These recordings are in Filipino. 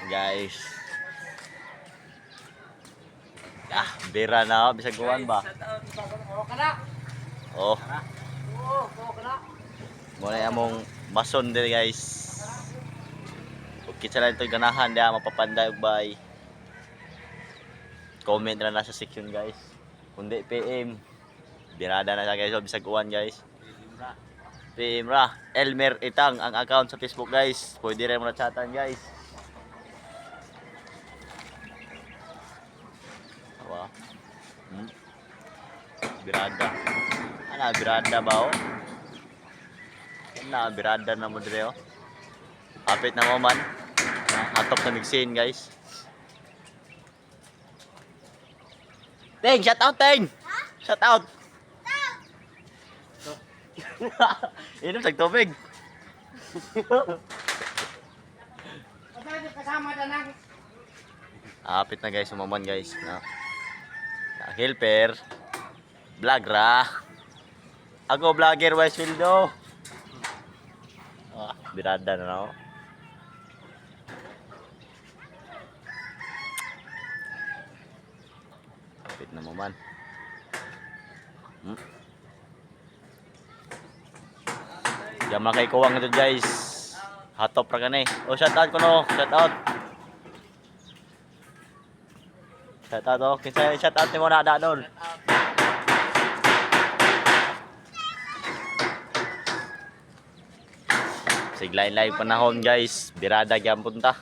guys. Bira na ako, bisag kuwan ba? Oh. Muna among mason din guys. Kita lang ito ganahan dia mapapanday og bay. Comment na nasa section guys. Kundi PM. Birada na siya guys, so bisag kuwan guys. PM ra. Elmer Itang ang account sa Facebook guys. Pwede rin mo na chatan guys. Awa. Birada. Ana birada ba oh? Ana birada na mo dire oh. Kapit na mo man. Atop na mixin guys. Teng, shout out Teng. Shout out. Inom sa tubig. Kapit na guys, umaman guys. Helper. Vlog ra. Ako vlogger Westfieldo. Birada na ako. Kapit na maman. Diyan mga kay kuwang ito guys. Hatop ra gani. Oh, shout out ko no. Shout out. Shout out oh. Kinsa shout out nimo na dadol. Siglain live panahon guys. Birada gyud punta.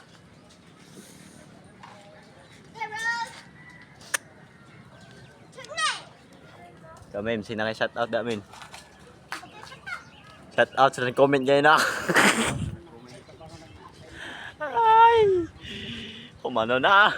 Kami MC na kay shout out damin. Shout out sa comment kayo na. Ay. Kumano na.